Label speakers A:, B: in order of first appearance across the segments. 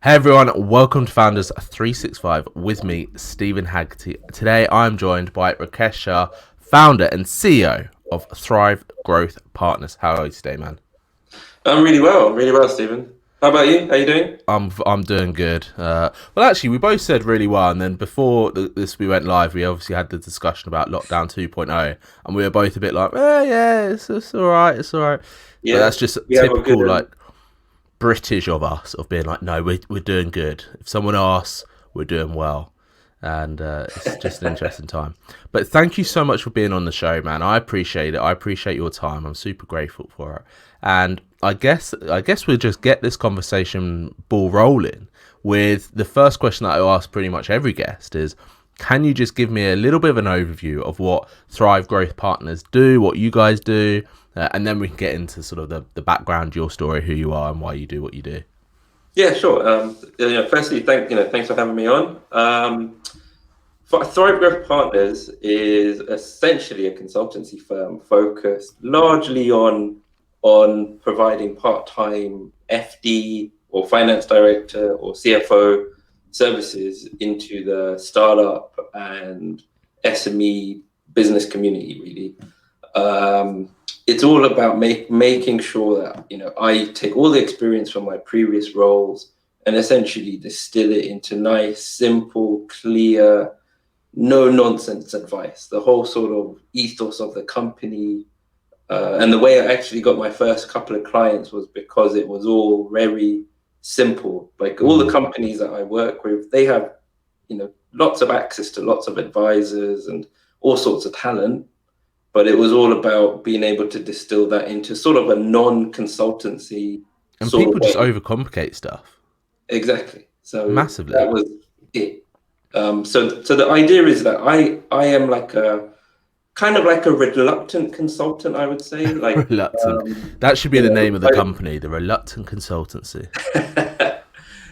A: Hey everyone, welcome to Founders 365 with me, Stephen Haggerty. Today I'm joined by Rakesh Shah, founder and CEO of Thrive Growth Partners. How are you today, man?
B: I'm really well, Stephen. How about you? How you doing?
A: I'm doing good. Well, actually, we both said really well, and then before this we went live, we obviously had the discussion about Lockdown 2.0, and we were both a bit like, yeah, it's all right, it's all right. But
B: Yeah,
A: that's just
B: we have a good.
A: typical like British of us of being like, no, we're doing good. If someone asks, we're doing well, and it's just an interesting time. But thank you so much for being on the show, man. I appreciate it. I appreciate your time. I'm super grateful for it. And I guess we'll just get this conversation ball rolling with the first question that I ask pretty much every guest is, can you just give me a little bit of an overview of what Thrive Growth Partners do, what you guys do, and then we can get into sort of the background, your story, who you are, and why you do what you do.
B: Yeah, sure. Firstly, thanks for having me on. Thrive Growth Partners is essentially a consultancy firm focused largely on providing part-time FD or finance director or CFO services into the startup and SME business community, really. It's all about making sure that I take all the experience from my previous roles and essentially distill it into nice, simple, clear, no nonsense advice. The whole sort of ethos of the company, and the way I actually got my first couple of clients was because it was all very simple. Like all the
A: Mm.
B: companies that I work with, they have lots of access to lots of advisors and all sorts of talent, but it was all about being able to distill that into sort of a non-consultancy
A: And
B: sort of
A: people just
B: way.
A: overcomplicate stuff
B: Exactly. So
A: massively.
B: that was it. So the idea is that I am like a kind of like a reluctant consultant, I would say. Like,
A: Reluctant.
B: um,
A: That should be
B: you
A: the
B: know,
A: name of the company, the Reluctant Consultancy.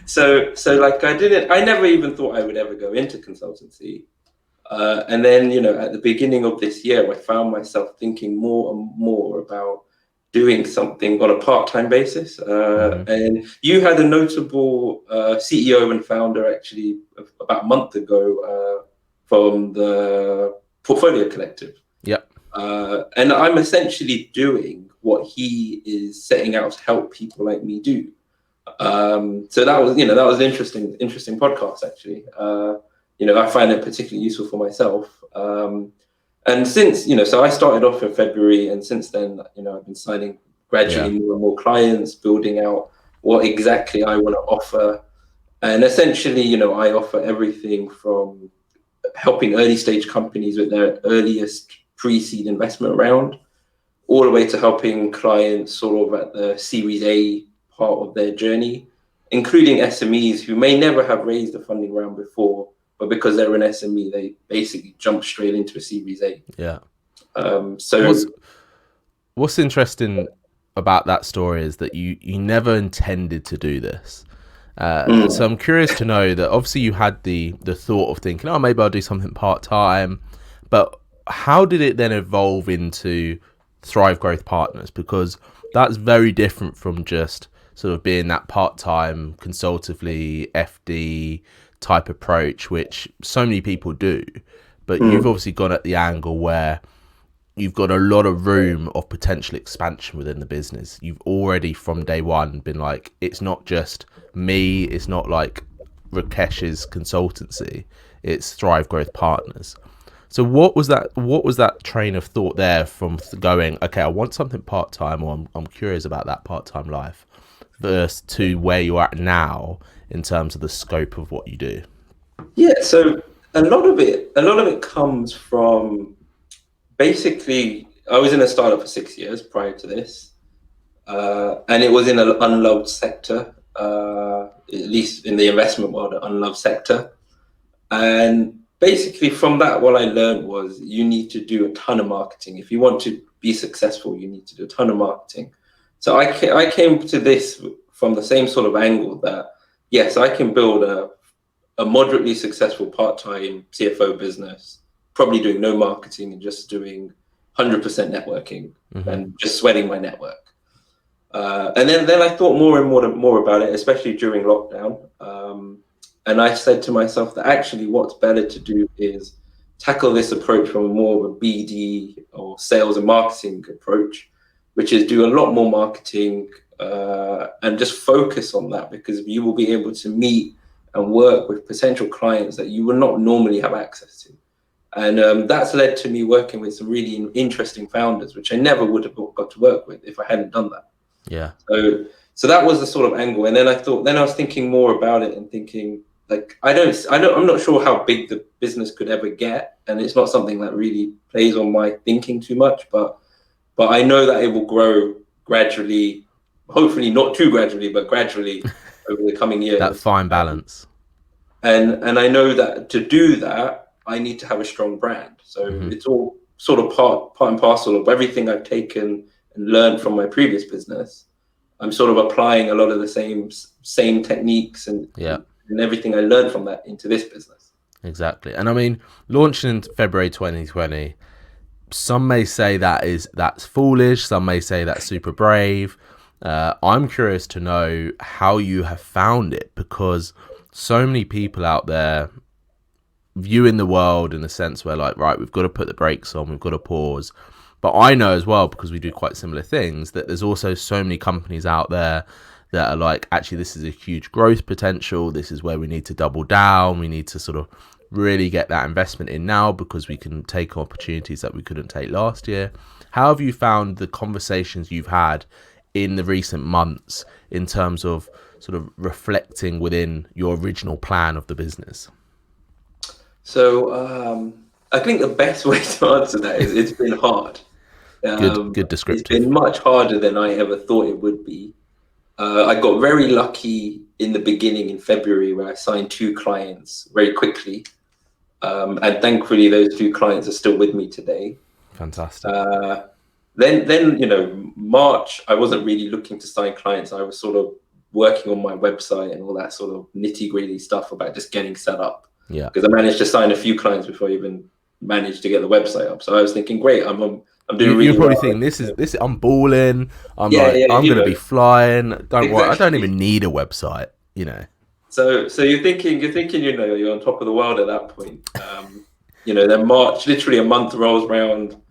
B: so like I never even thought I would ever go into consultancy. And then, at the beginning of this year, I found myself thinking more and more about doing something on a part-time basis.
A: Hmm.
B: And you had a notable CEO and founder actually about a month ago from the Portfolio Collective.
A: Yep.
B: And I'm essentially doing what he is setting out to help people like me do. So that was an interesting podcast actually. I find it particularly useful for myself. And since so I started off in February, and since then, I've been signing
A: Yeah.
B: gradually more and more clients, building out what exactly I want to offer, and essentially, I offer everything from helping early stage companies with their earliest pre-seed investment round, all the way to helping clients sort of at the Series A part of their journey, including SMEs who may never have raised a funding round before, but because they're an SME, they basically jump straight into a Series A.
A: Yeah. What's
B: So
A: What's interesting about that story is that you never intended to do this. So
B: mm,
A: I'm curious to know that obviously you had the thought of thinking, oh, maybe I'll do something part time, but how did it then evolve into Thrive Growth Partners? Because that's very different from just sort of being that part time consultatively FD type approach, which so many people do. But you've
B: mm,
A: obviously gone at the angle where you've got a lot of room of potential expansion within the business. You've already from day one been like, it's not just me, it's not like Rakesh's consultancy, it's Thrive Growth Partners. So what was that train of thought there from going, okay, I want something part time, or I'm curious about that part time life, versus to where you are at now in terms of the scope of what you do?
B: yeah, so a lot of it comes from basically I was in a startup for 6 years prior to this, and it was in an unloved sector, at least in the investment world, an unloved sector. And basically, from that, what I learned was you need to do a ton of marketing. If you want to be successful, you need to do a ton of marketing. So I came to this from the same sort of angle that, yes, I can build a moderately successful part-time CFO business, probably doing no marketing and just doing 100% networking
A: Hmm.
B: and just sweating my network. And then I thought more and more about it, especially during lockdown. And I said to myself that actually what's better to do is tackle this approach from more of a BD or sales and marketing approach, which is do a lot more marketing and just focus on that, because you will be able to meet and work with potential clients that you would not normally have access to. And that's led to me working with some really interesting founders, which I never would have got to work with if I hadn't done that.
A: Yeah.
B: So that was the sort of angle. And then I was thinking more about it and thinking, like, I'm not sure how big the business could ever get. And it's not something that really plays on my thinking too much, but I know that it will grow gradually, hopefully not too gradually, but gradually over the coming years.
A: That fine balance.
B: And I know that to do that, I need to have a strong brand. So it's all sort of part and parcel of everything I've taken and learned from my previous business. I'm sort of applying a lot of the same techniques and everything I learned from that into this business.
A: Exactly. And I mean, launching in February 2020, some may say that's foolish. Some may say that's super brave. I'm curious to know how you have found it, because so many people out there viewing the world in a sense where, like, right, we've got to put the brakes on, we've got to pause. But I know as well, because we do quite similar things, that there's also so many companies out there that are like, actually, this is a huge growth potential. This is where we need to double down. We need to sort of really get that investment in now, because we can take opportunities that we couldn't take last year. How have you found the conversations you've had in the recent months in terms of sort of reflecting within your original plan of the business?
B: So I think the best way to answer that is it's been hard.
A: Good descriptive.
B: It's been much harder than I ever thought it would be. I got very lucky in the beginning in February, where I signed 2 clients very quickly. And thankfully, those 2 clients are still with me today.
A: Fantastic.
B: Then March, I wasn't really looking to sign clients. I was sort of working on my website and all that sort of nitty-gritty stuff about just getting set up.
A: Yeah.
B: Because I managed to sign a few clients before I even managed to get the website up. So I was thinking, great, I'm doing really
A: You're probably
B: well.
A: thinking, this is I'm balling. I'm going to be flying. Don't worry, I don't even need a website, you know.
B: So you're thinking, you're on top of the world at that point. Then March, literally a month rolls around,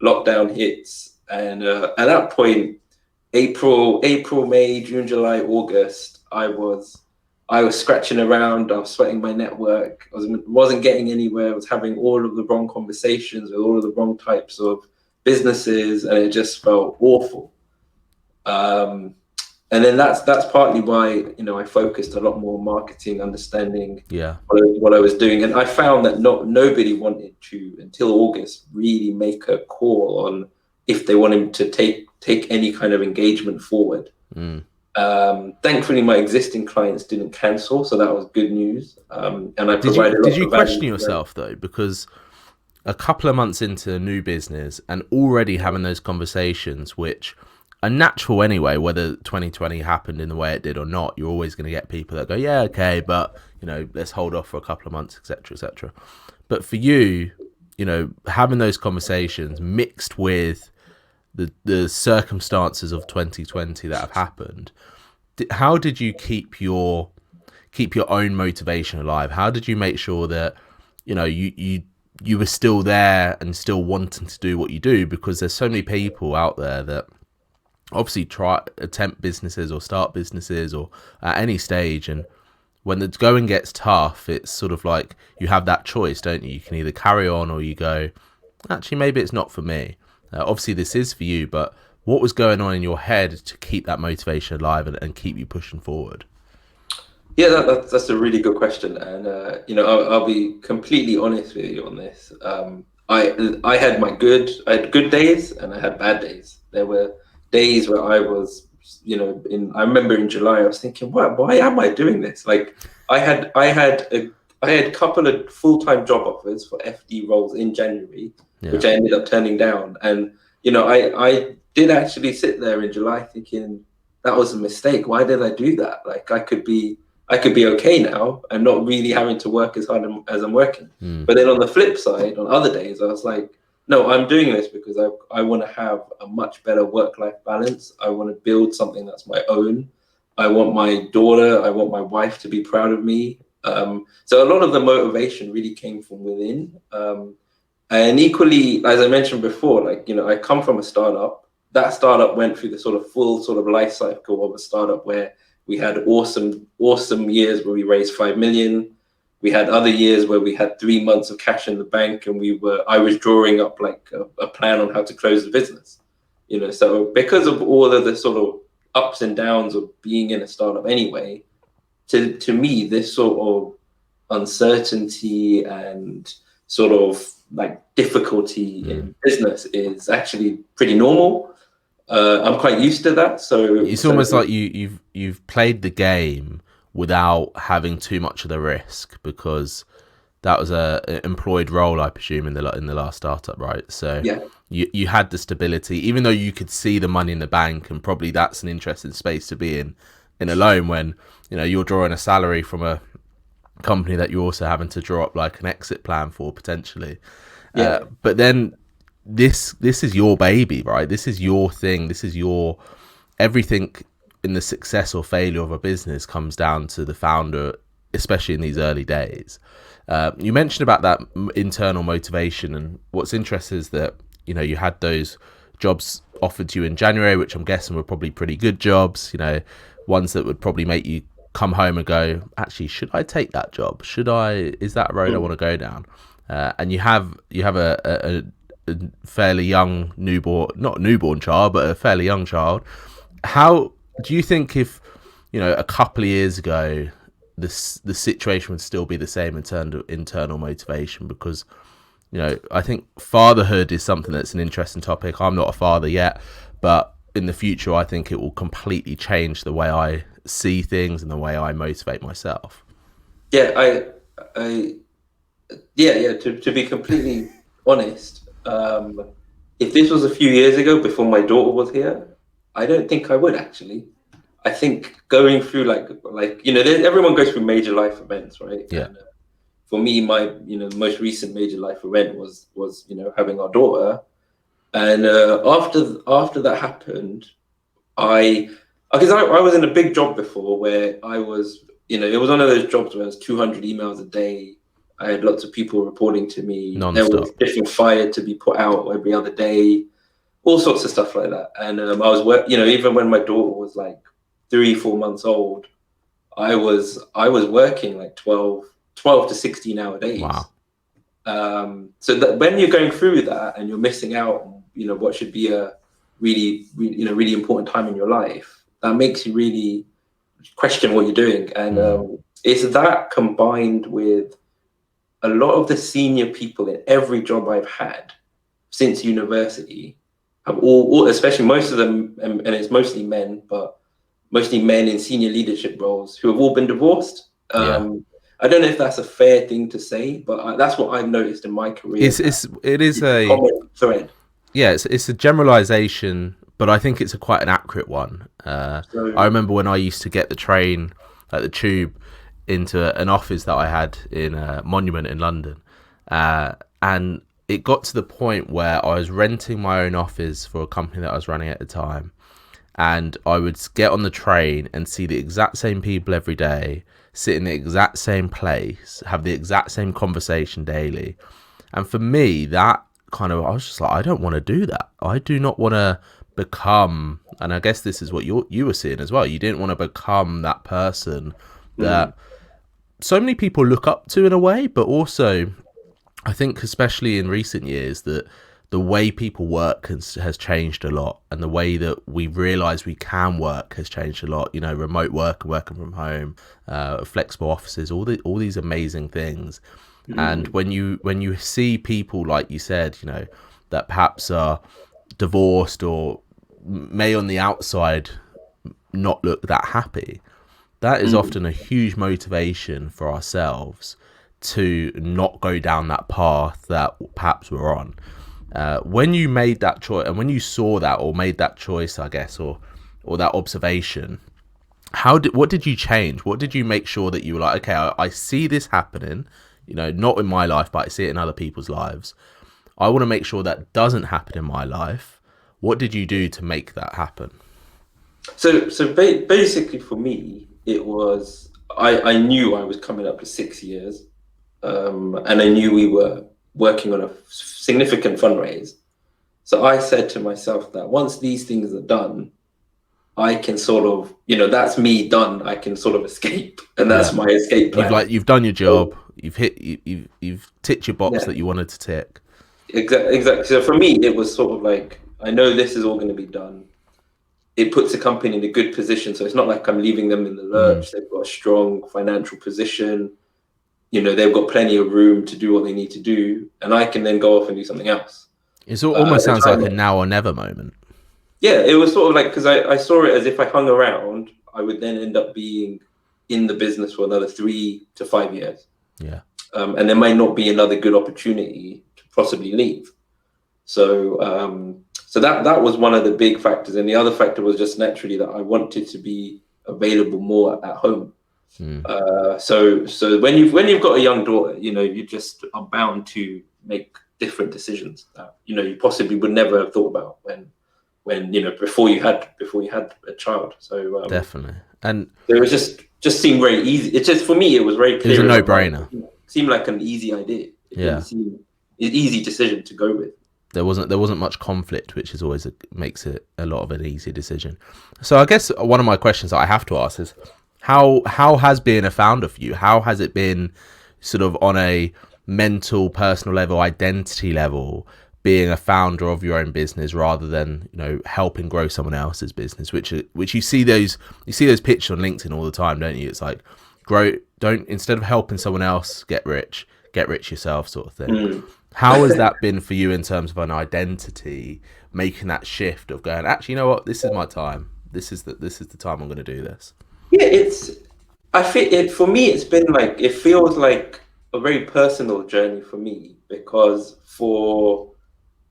B: lockdown hits, and at that point, April, May, June, July, August, I was scratching around. I was sweating my network. I wasn't getting anywhere. I was having all of the wrong conversations with all of the wrong types of businesses, and it just felt awful. And then that's partly why I focused a lot more on marketing, understanding what I was doing, and I found that nobody wanted to until August really make a call on if they wanted to take any kind of engagement forward. Thankfully, my existing clients didn't cancel, so that was good news. And I provided.
A: Did you question yourself though, because a couple of months into a new business and already having those conversations, which are natural anyway, whether 2020 happened in the way it did or not, you're always going to get people that go, yeah, okay, but let's hold off for a couple of months, etc., etc. But for you, having those conversations mixed with the circumstances of 2020 that have happened, how did you keep your own motivation alive? How did you make sure that you were still there and still wanting to do what you do? Because there's so many people out there that obviously attempt businesses or start businesses or at any stage, and when the going gets tough, it's sort of like you have that choice, don't you? You can either carry on or you go, actually, maybe it's not for me. Obviously, this is for you, but what was going on in your head to keep that motivation alive and keep you pushing forward?
B: Yeah, that's a really good question, and I'll be completely honest with you on this. I had good days and I had bad days. There were days where I was, I remember in July I was thinking, why am I doing this? Like I had a couple of full-time job offers for FD roles in January, which I ended up turning down. And, I did actually sit there in July thinking that was a mistake. Why did I do that? Like I could be okay now. I'm not really having to work as hard as I'm working. But then on the flip side, on other days, I was like, no, I'm doing this because I want to have a much better work-life balance. I want to build something that's my own. I want my daughter, I want my wife to be proud of me. So a lot of the motivation really came from within. And equally, as I mentioned before, like, you know, I come from a startup. That startup went through the sort of full sort of life cycle of a startup where we had awesome years where we raised 5 million. We had other years where we had 3 months of cash in the bank, and I was drawing up like a plan on how to close the business. You know, so because of all of the sort of ups and downs of being in a startup anyway, to me, this sort of uncertainty and sort of like difficulty in business is actually pretty normal. I'm quite used to that. So
A: it's almost like you've played the game without having too much of the risk, because that was a employed role, I presume, in the last startup, right? So
B: yeah.
A: you had the stability, even though you could see the money in the bank, and probably that's an interesting space to be in alone, when, you know, you're drawing a salary from a company that you're also having to draw up like an exit plan for potentially.
B: Yeah.
A: But then this is your baby, right? This is your thing. This is your everything. In the success or failure of a business comes down to the founder, especially in these early days. You mentioned about that internal motivation, and what's interesting is that, you know, you had those jobs offered to you in January, which I'm guessing were probably pretty good jobs, you know, ones that would probably make you come home and go, actually, should I take that job? Is that a road I want to go down? And you have a fairly young not newborn child, but a fairly young child. How do you think, if, you know, a couple of years ago, the situation would still be the same in terms of internal motivation? Because, you know, I think fatherhood is something that's an interesting topic. I'm not a father yet, but in the future, I think it will completely change the way I see things and the way I motivate myself.
B: Yeah, to be completely honest, if this was a few years ago before my daughter was here, I don't think I would actually. I think going through like you know, everyone goes through major life events, right?
A: Yeah.
B: And, for me, my, you know, the most recent major life event was you know, having our daughter, and after that happened, because I was in a big job before where I was, you know, it was one of those jobs where it was 200 emails a day. I had lots of people reporting to me.
A: Non-stop.
B: There was different fire to be put out every other day, all sorts of stuff like that. And I was you know, even when my daughter was like 3-4 months old, I was working like 12 to 16-hour days.
A: Wow.
B: So that when you're going through that and you're missing out on, you know, what should be a really, you know, really important time in your life, that makes you really question what you're doing. And it's that combined with a lot of the senior people in every job I've had since university have all especially most of them, and it's mostly men, but mostly men in senior leadership roles who have all been divorced. I don't know if that's a fair thing to say, but that's what I've noticed in my career.
A: It is a
B: common thread.
A: Yeah, it's a generalization, but I think it's quite an accurate one. I remember when I used to get the train, like the tube, into an office that I had in Monument in London, and it got to the point where I was renting my own office for a company that I was running at the time, and I would get on the train and see the exact same people every day, sit in the exact same place, have the exact same conversation daily. And for me, that kind of, I was just like, I don't want to do that. I do not want to become, and I guess this is what you were seeing as well, you didn't want to become that person that so many people look up to in a way, but also I think especially in recent years that the way people work has changed a lot, and the way that we realize we can work has changed a lot. You know, remote work, working from home, flexible offices, all these amazing things. And when you see people, like you said, you know, that perhaps are divorced or may on the outside not look that happy, that is often a huge motivation for ourselves to not go down that path that perhaps we're on. When you made that choice, and when you saw that or made that choice, I guess, or that observation, what did you change? What did you make sure that you were like, okay, I see this happening, you know, not in my life, but I see it in other people's lives. I want to make sure that doesn't happen in my life. What did you do to make that happen?
B: Basically for me, it was, I knew I was coming up to 6 years, and I knew we were working on a significant fundraise. So I said to myself that once these things are done, I can sort of, that's me done. I can sort of escape, and that's my escape plan.
A: You've done your job. You've ticked your box that you wanted to tick.
B: Exactly. So for me, it was sort of like, I know this is all going to be done. It puts the company in a good position. So it's not like I'm leaving them in the lurch. They've got a strong financial position. They've got plenty of room to do what they need to do, and I can then go off and do something else.
A: It almost sounds like a now or never moment.
B: Yeah, it was sort of like, because I saw it as if I hung around, I would then end up being in the business for another 3 to 5 years.
A: Yeah.
B: And there might not be another good opportunity to possibly leave. So that was one of the big factors. And the other factor was just naturally that I wanted to be available more at home. So when you've got a young daughter, you just are bound to make different decisions that, you possibly would never have thought about when before you had a child. So
A: definitely. And
B: it was just seemed very easy. It just, for me, it was very clear.
A: It was a no-brainer.
B: Seemed like an easy idea. It didn't seem an easy decision to go with.
A: There wasn't much conflict, which is always makes it a lot of an easy decision. So I guess one of my questions that I have to ask is, how has being a founder for you? How has it been, sort of on a mental, personal level, identity level, being a founder of your own business rather than helping grow someone else's business? Which you see those pictures on LinkedIn all the time, don't you? It's like, instead of helping someone else get rich yourself, sort of thing. How has that been for you in terms of an identity, making that shift of going, actually, you know what, this is my time. This is the time I'm going to do this.
B: Yeah, I feel it for me. It's been like, it feels like a very personal journey for me, because for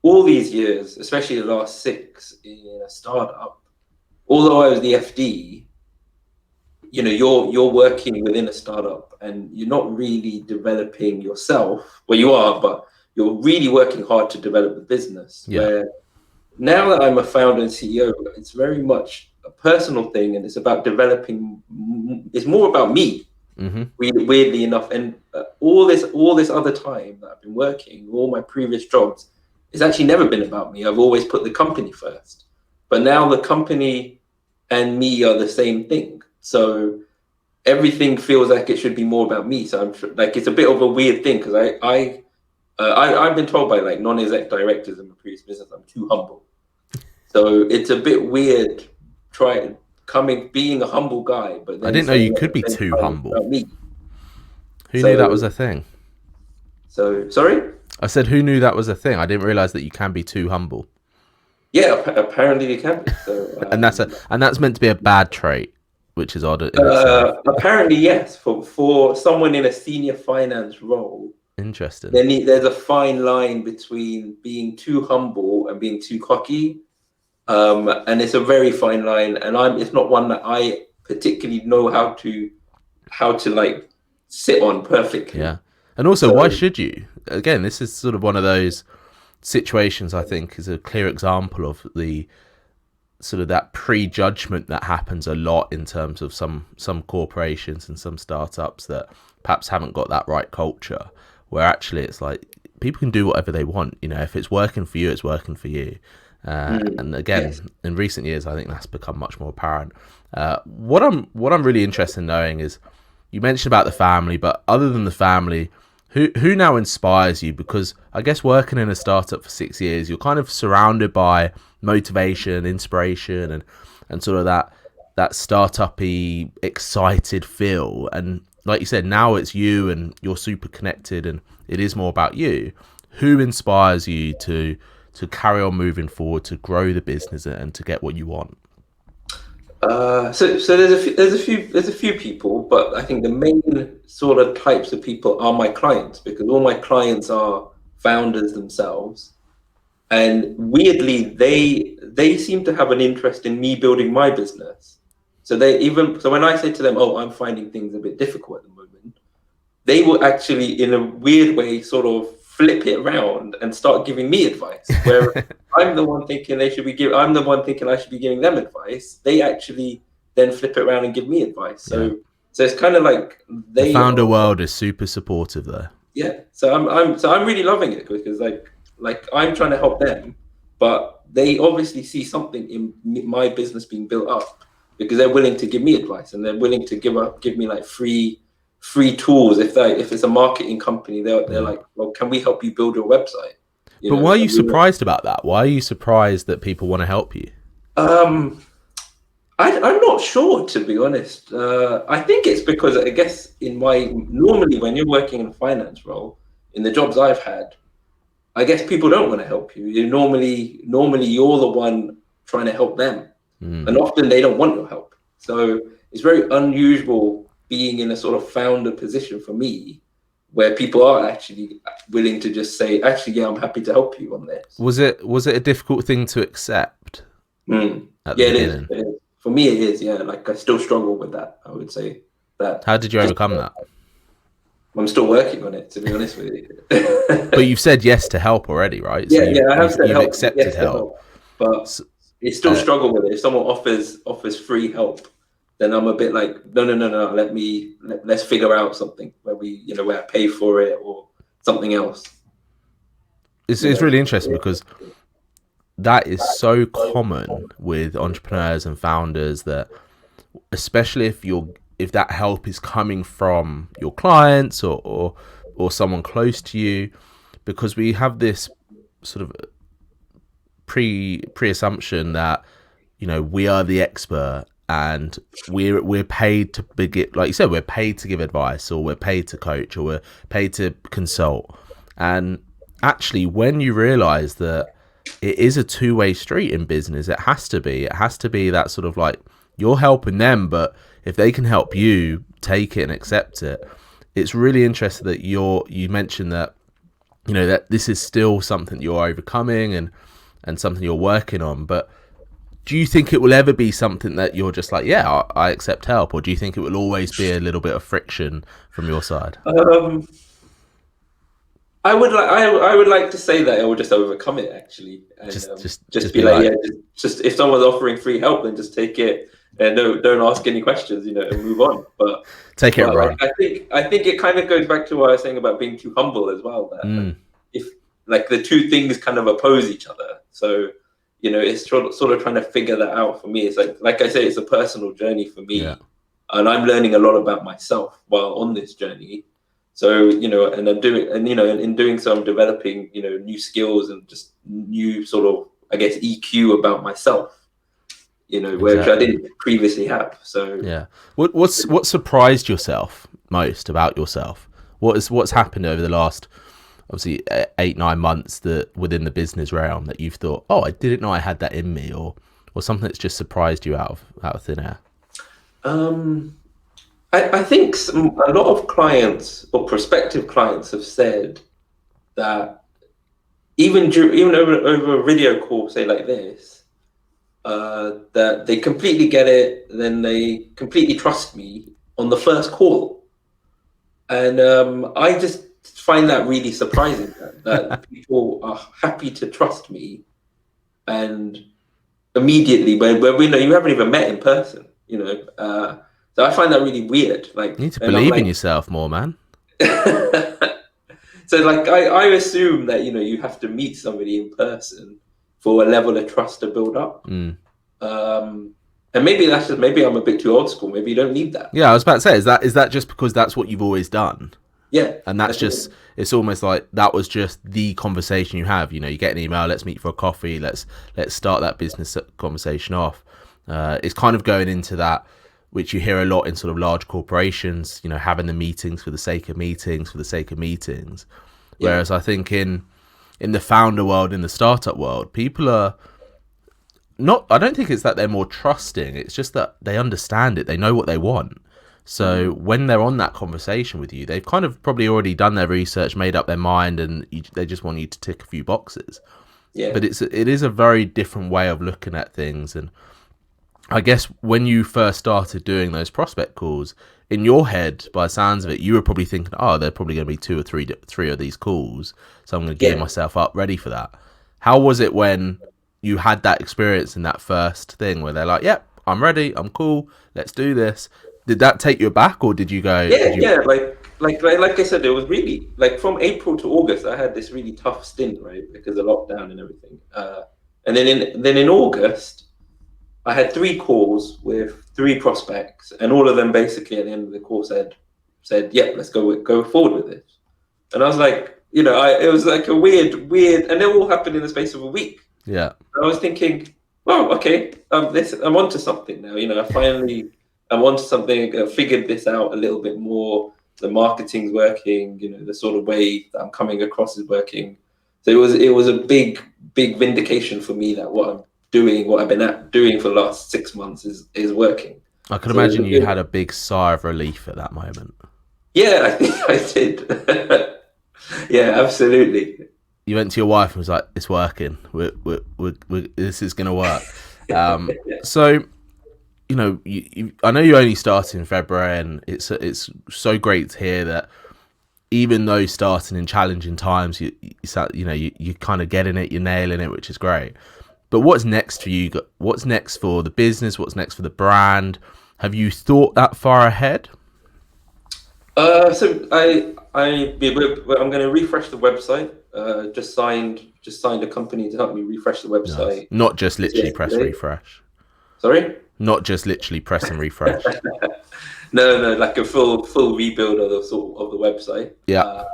B: all these years, especially the last 6 in a startup, although I was the FD, you're working within a startup and you're not really developing yourself. Well, you are, but you're really working hard to develop the business.
A: Yeah.
B: Where now that I'm a founder and CEO, it's very much a personal thing, and it's about developing. It's more about me, weirdly enough. And all this other time that I've been working, all my previous jobs, it's actually never been about me. I've always put the company first. But now the company and me are the same thing. So everything feels like it should be more about me. So I'm like, it's a bit of a weird thing, because I've been told by like non-exec directors in my previous business I'm too humble. So it's a bit weird being a humble guy, but then
A: I didn't know you could be too humble.
B: Me.
A: Who knew that was a thing?
B: So sorry?
A: I said, who knew that was a thing? I didn't realize that you can be too humble.
B: Yeah, apparently you can be. So,
A: and that's meant to be a bad trait, which is odd.
B: Apparently, yes. For someone in a senior finance role,
A: interesting.
B: There's a fine line between being too humble and being too cocky, and it's a very fine line. And it's not one that I particularly know how to like sit on perfectly.
A: Yeah, and also, why should you? Again, this is sort of one of those situations, I think, is a clear example of the sort of that prejudgment that happens a lot in terms of some corporations and some startups that perhaps haven't got that right culture, where actually it's like people can do whatever they want. If it's working for you, it's working for you. And again, in recent years, I think that's become much more apparent. What I'm really interested in knowing is, you mentioned about the family, but other than the family, who now inspires you? Because I guess working in a startup for 6 years, you're kind of surrounded by motivation, inspiration, and sort of that startup-y, excited feel. And like you said, now it's you and you're super connected and it is more about you. Who inspires you to carry on moving forward, to grow the business and to get what you want?
B: So there's a few people, but I think the main sort of types of people are my clients, because all my clients are founders themselves, and weirdly they seem to have an interest in me building my business. So when I say to them, "Oh, I'm finding things a bit difficult at the moment," they will actually, in a weird way, sort of flip it around and start giving me advice. Where I'm the one thinking I'm the one thinking I should be giving them advice. They actually then flip it around and give me advice. So it's kind of like
A: the founder world is super supportive there.
B: Yeah. So I'm really loving it because like I'm trying to help them, but they obviously see something in my business being built up because they're willing to give me advice and they're willing to give me like free tools. If it's a marketing company, they're like, well, can we help you build your website?
A: But why are you surprised about that? Why are you surprised that people want to help you?
B: I'm not sure, to be honest. I think it's because I guess normally when you're working in a finance role, in the jobs I've had, I guess people don't want to help you. Normally you're the one trying to help them, and often they don't want your help. So it's very unusual being in a sort of founder position for me, where people are actually willing to just say, actually, yeah, I'm happy to help you on this.
A: Was it a difficult thing to accept?
B: It is. For me, it is. Yeah, like I still struggle with that. I would say that.
A: How did you overcome that?
B: I'm still working on it, to be honest with you.
A: But you've said yes to help already, right?
B: So I have said help.
A: You've accepted help.
B: But it's still struggle with it. If someone offers free help, then I'm a bit like, no. Let's figure out something where where I pay for it or something else.
A: It's really interesting because that is so common with entrepreneurs and founders, that especially if that help is coming from your clients or someone close to you, because we have this sort of pre-assumption that we are the expert and we're paid to like you said, we're paid to give advice, or we're paid to coach, or we're paid to consult. And actually, when you realize that it is a two-way street in business, it has to be that sort of like, you're helping them, but if they can help you, take it and accept it. It's really interesting that you mentioned that that this is still something you're overcoming and something you're working on. But do you think it will ever be something that you're just like, yeah, I accept help, or do you think it will always be a little bit of friction from your side?
B: I would like to say that I will just overcome it, actually, and just be like, just if someone's offering free help, then just take it and don't ask any questions, and move on. But
A: take it right.
B: I think it kind of goes back to what I was saying about being too humble as well. That if like the two things kind of oppose each other, so it's sort of trying to figure that out for me. It's like I say, it's a personal journey for me, and I'm learning a lot about myself while on this journey. So, and I'm doing, and, in doing so, I'm developing, new skills and just new sort of, I guess, EQ about myself, which I didn't previously have. So,
A: yeah. What surprised yourself most about yourself? What's happened over the last, obviously, 8-9 months that within the business realm that you've thought, oh, I didn't know I had that in me, or something that's just surprised you out of thin air?
B: I think a lot of clients or prospective clients have said that even over a video call, say like this, that they completely get it, then they completely trust me on the first call, and I just find that really surprising that people are happy to trust me, and immediately when you haven't even met in person, So I find that really weird. Like,
A: you need to believe in yourself more, man.
B: So like I assume that you have to meet somebody in person for a level of trust to build up. And maybe I'm a bit too old school. Maybe you don't need that.
A: Yeah, I was about to say, is that just because that's what you've always done?
B: Yeah.
A: And that's just, it's almost like that was just the conversation you have. You get an email, let's meet for a coffee, let's start that business conversation off. It's kind of going into that, which you hear a lot in sort of large corporations, having the meetings for the sake of meetings, Yeah. Whereas I think in the founder world, in the startup world, people are not, I don't think it's that they're more trusting. It's just that they understand it. They know what they want. So when they're on that conversation with you, they've kind of probably already done their research, made up their mind, and they just want you to tick a few boxes.
B: Yeah.
A: But it is a very different way of looking at things. And I guess when you first started doing those prospect calls, in your head, by the sounds of it, you were probably thinking, oh, they're probably going to be two or three of these calls, so I'm going to gear myself up ready for that. How was it when you had that experience in that first thing where they're like, yep, I'm ready, I'm cool, let's do this? Did that take you aback, or did you go?
B: Like I said, it was really like from April to August. I had this really tough stint, right, because of lockdown and everything. And then in August, I had 3 calls with 3 prospects, and all of them basically at the end of the call said, "Yep, let's go forward with this." And I was like, it was like a weird, and it all happened in the space of a week.
A: Yeah.
B: I was thinking, well, okay, I'm onto something now. I'm onto something. I figured this out a little bit more. The marketing's working. The sort of way that I'm coming across is working. So it was a big vindication for me that what I've been doing for the last 6 months is working.
A: I can imagine you had a big sigh of relief at that moment.
B: Yeah, I think I did. Yeah, absolutely.
A: You went to your wife and was like, "It's working. This is going to work." So, I know you only started in February, and it's so great to hear that even though starting in challenging times, you kind of getting it, you're nailing it, which is great. But what's next for you? What's next for the business? What's next for the brand? Have you thought that far ahead?
B: So I'm going to refresh the website. Just signed a company to help me refresh the website.
A: Nice. Not just literally press refresh.
B: Sorry?
A: Not just literally press and refresh.
B: No, like a full rebuild of the website.
A: Yeah.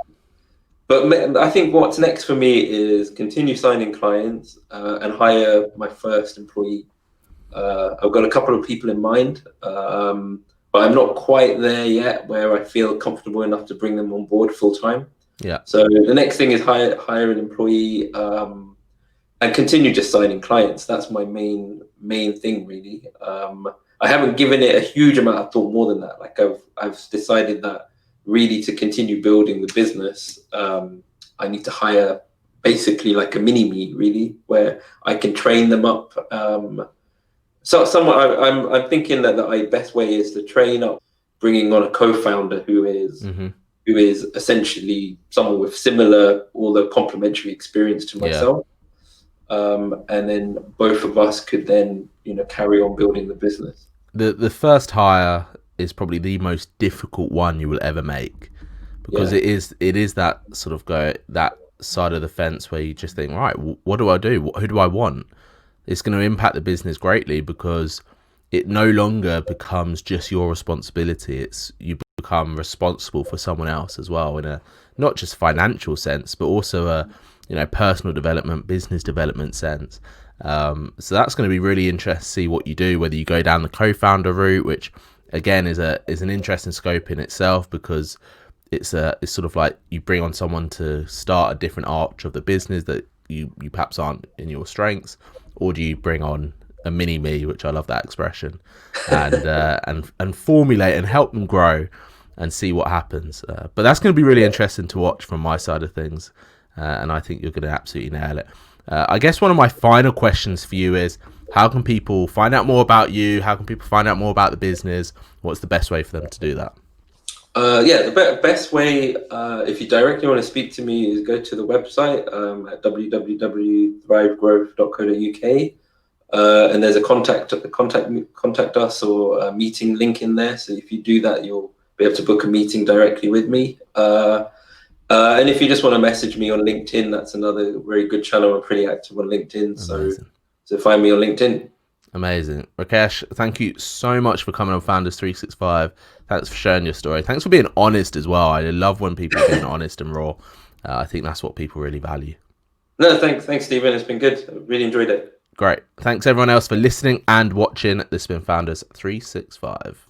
B: But I think what's next for me is continue signing clients and hire my first employee. I've got a couple of people in mind, but I'm not quite there yet where I feel comfortable enough to bring them on board full time.
A: Yeah.
B: So the next thing is hire an employee and continue just signing clients. That's my main thing, really. I haven't given it a huge amount of thought more than that. Like I've decided that really to continue building the business, I need to hire basically like a mini me, really, where I can train them up. So somewhat, I'm thinking that the best way is to train up, bringing on a co-founder who is essentially someone with similar, although complementary experience to myself. And then both of us could then, carry on building the business.
A: The first hire is probably the most difficult one you will ever make, because it is that sort of that side of the fence where you just think, right, what do I do? Who do I want? It's going to impact the business greatly because it no longer becomes just your responsibility. You become responsible for someone else as well, in a not just financial sense, but also a personal development, business development sense. So that's going to be really interesting to see what you do, whether you go down the co-founder route, which again is an interesting scope in itself, because it's sort of like you bring on someone to start a different arch of the business that you perhaps aren't in your strengths, or do you bring on a mini me, which I love that expression, and formulate and help them grow and see what happens. But that's going to be really interesting to watch from my side of things, and I think you're going to absolutely nail it. I guess one of my final questions for you is, how can people find out more about you? How can people find out more about the business? What's the best way for them to do that?
B: The best way, if you directly want to speak to me, is go to the website at www.thrivegrowth.co.uk, and there's a contact us or a meeting link in there. So if you do that, you'll be able to book a meeting directly with me. And if you just want to message me on LinkedIn, that's another very good channel. I'm pretty active on LinkedIn, so find me on LinkedIn.
A: Amazing. Rakesh, thank you so much for coming on Founders 365. Thanks for sharing your story. Thanks for being honest as well. I love when people are being honest and raw. I think that's what people really value.
B: No, thanks, Stephen. It's been good. I really enjoyed it.
A: Great. Thanks everyone else for listening and watching. This has been Founders 365.